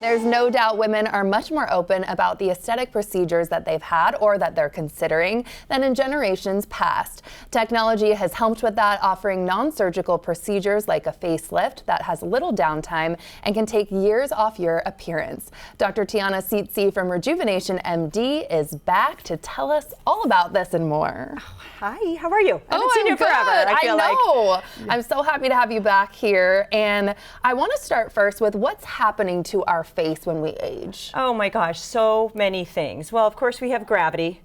There's no doubt women are much more open about the aesthetic procedures that they've had or that they're considering than in generations past. Technology has helped with that, offering non-surgical procedures like a facelift that has little downtime and can take years off your appearance. Dr. Tiana Seetzi from Rejuvenation MD is back to tell us all about this and more. Hi, how are you? I haven't seen you good. forever. I know. I'm so happy to have you back here. And I want to start first with what's happening to our face when we age. Oh my gosh, so many things. Well, of course we have gravity,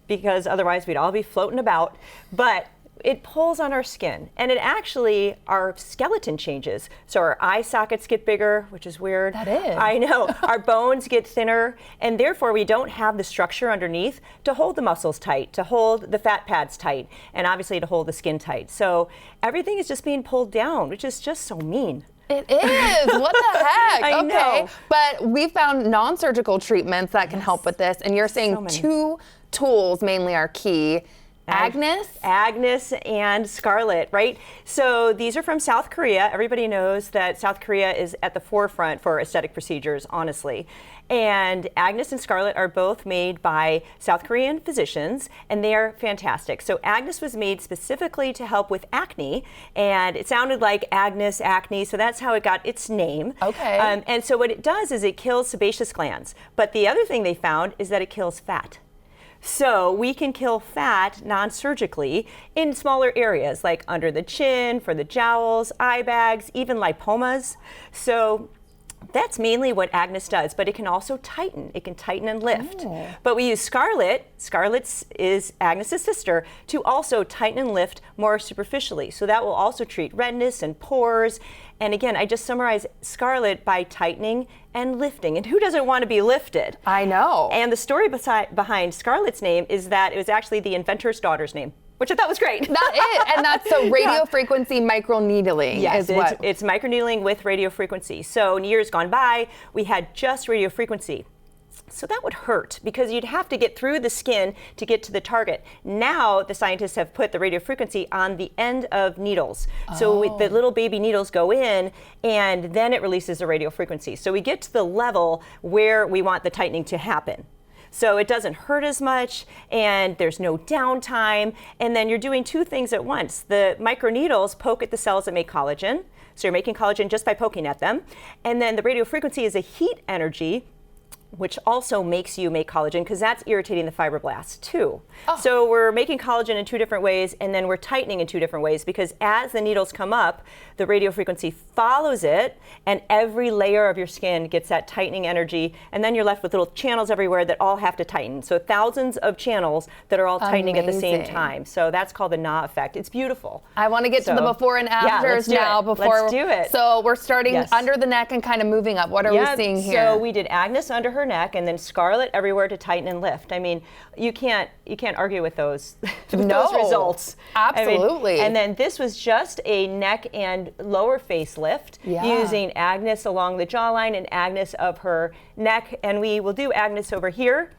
because otherwise we'd all be floating about. But it pulls on our skin, and it actually, our skeleton changes. So our eye sockets get bigger, which is weird. That is. I know. Our bones get thinner, and therefore we don't have the structure underneath to hold the muscles tight, to hold the fat pads tight, and obviously to hold the skin tight. So everything is just being pulled down, which is just so mean. It is. What the heck? I know. But we found non-surgical treatments that can help with this, and you're saying two tools mainly are key. Agnes and Scarlett, right? So these are from South Korea. Everybody knows that South Korea is at the forefront for aesthetic procedures, honestly. And Agnes and Scarlett are both made by South Korean physicians, and they are fantastic. So Agnes was made specifically to help with acne, and it sounded like Agnes acne, so that's how it got its name. Okay. And so what it does is it kills sebaceous glands. But the other thing they found is that it kills fat. So we can kill fat non-surgically in smaller areas like under the chin, for the jowls, eye bags, even lipomas. So that's mainly what Agnes does, but it can also tighten. It can tighten and lift. Oh. But we use Scarlett. Scarlett is Agnes's sister, to also tighten and lift more superficially. So that will also treat redness and pores. And again, I just summarize Scarlett by tightening and lifting. And who doesn't want to be lifted? I know. And the story behind Scarlett's name is that it was actually the inventor's daughter's name, which I thought was great. That is, and that's so radio frequency microneedling. Yes, is what? It's microneedling with radio frequency. So in years gone by, we had just radio frequency. So that would hurt because you'd have to get through the skin to get to the target. Now the scientists have put the radio frequency on the end of needles. So the little baby needles go in, and then it releases the radio frequency. So we get to the level where we want the tightening to happen. So it doesn't hurt as much, and there's no downtime, and then you're doing two things at once. The microneedles poke at the cells that make collagen, so you're making collagen just by poking at them, and then the radio frequency is a heat energy, which also makes you make collagen, because that's irritating the fibroblasts too. So we're making collagen in two different ways, and then we're tightening in two different ways, because as the needles come up, the radio frequency follows it, and every layer of your skin gets that tightening energy, and then you're left with little channels everywhere that all have to tighten. So thousands of channels that are all tightening at the same time. So that's called the Na effect. It's beautiful. I want to get to the before and afters now. Let's do it. So we're starting under the neck and kind of moving up. What are we seeing here? So we did Agnes under her neck, and then Scarlett everywhere to tighten and lift. I mean, you can't argue with those those results. Absolutely. I mean, and then this was just a neck and lower facelift using Agnes along the jawline and Agnes of her neck, and we will do Agnes over here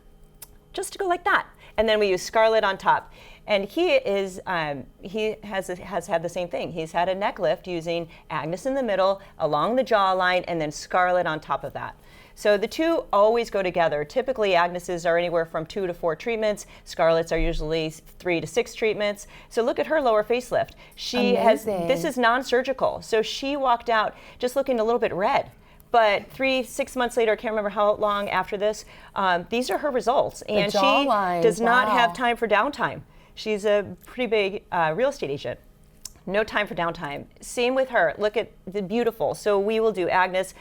just to go like that, and then we use Scarlett on top. And he has had the same thing. He's had a neck lift using Agnes in the middle, along the jawline, and then Scarlett on top of that. So the two always go together. Typically, Agnes's are anywhere from 2 to 4 treatments. Scarlett's are usually 3 to 6 treatments. So look at her lower facelift. This is non-surgical. So she walked out just looking a little bit red. But 3-6 months later, I can't remember how long after this, these are her results. And she does not have time for downtime. She's a pretty big real estate agent. No time for downtime. Same with her. Look at the beautiful. So we will do Agnes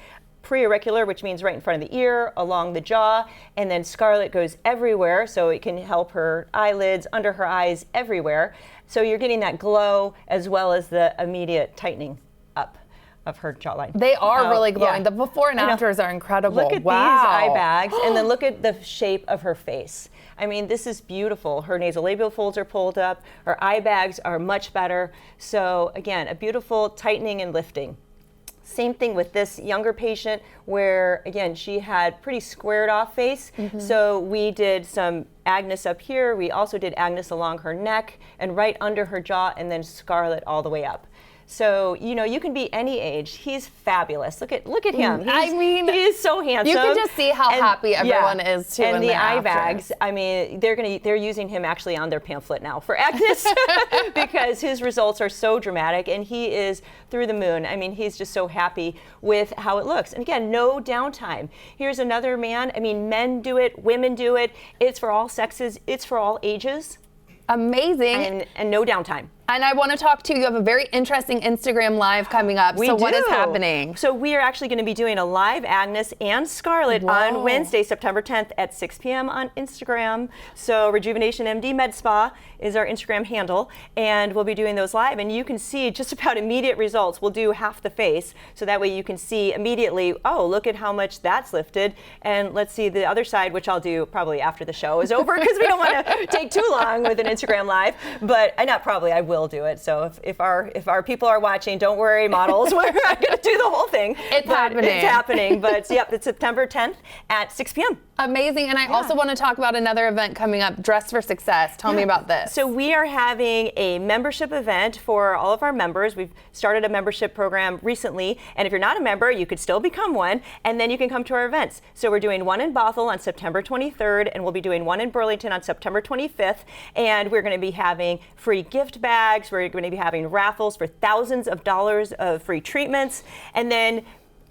pre-auricular, which means right in front of the ear, along the jaw, and then Scarlett goes everywhere, so it can help her eyelids, under her eyes, everywhere. So you're getting that glow as well as the immediate tightening up of her jawline. They are really glowing. The before and afters are incredible. Look at these eye bags, and then look at the shape of her face. I mean, this is beautiful. Her nasolabial folds are pulled up. Her eye bags are much better. So again, a beautiful tightening and lifting. Same thing with this younger patient where, again, she had pretty squared off face. So we did some Agnes up here. We also did Agnes along her neck and right under her jaw, and then Scarlett all the way up. So, you know, you can be any age. He's fabulous. Look at him. He is so handsome. You can just see how happy everyone is too. And the eye bags. I mean, they're using him actually on their pamphlet now for Agnes because his results are so dramatic, and he is through the moon. I mean, he's just so happy with how it looks. And again, no downtime. Here's another man. I mean, men do it, women do it. It's for all sexes. It's for all ages. Amazing. And no downtime. And I want to talk to you. You have a very interesting Instagram Live coming up. So what is happening? So we are actually going to be doing a live Agnes and Scarlett on Wednesday, September 10th at 6 p.m. on Instagram. So Rejuvenation MD Med Spa is our Instagram handle, and we'll be doing those live. And you can see just about immediate results. We'll do half the face, so that way you can see immediately, oh, look at how much that's lifted. And let's see the other side, which I'll do probably after the show is over because we don't want to take too long with an Instagram Live. But not probably, I will do it. So if our people are watching, don't worry, models, we're not going to do the whole thing. It's happening. It's happening. But yep, it's September 10th at 6 p.m. Amazing. And I also want to talk about another event coming up, Dress for Success. Tell me about this. So we are having a membership event for all of our members. We've started a membership program recently. And if you're not a member, you could still become one. And then you can come to our events. So we're doing one in Bothell on September 23rd. And we'll be doing one in Burlington on September 25th. And we're going to be having free gift bags. We're going to be having raffles for thousands of dollars of free treatments. And then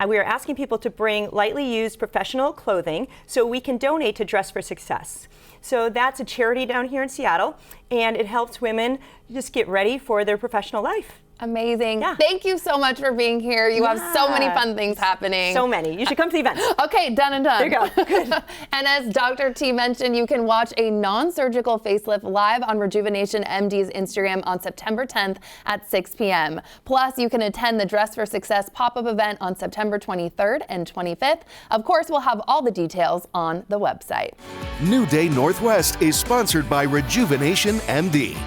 we are asking people to bring lightly used professional clothing so we can donate to Dress for Success. So that's a charity down here in Seattle, and it helps women just get ready for their professional life. Amazing. Yeah. Thank you so much for being here. You have so many fun things happening. So many. You should come to the events. Okay, done and done. There you go. Good. And as Dr. T mentioned, you can watch a non-surgical facelift live on Rejuvenation MD's Instagram on September 10th at 6 p.m. Plus, you can attend the Dress for Success pop-up event on September 23rd and 25th. Of course, we'll have all the details on the website. New Day Northwest is sponsored by Rejuvenation MD.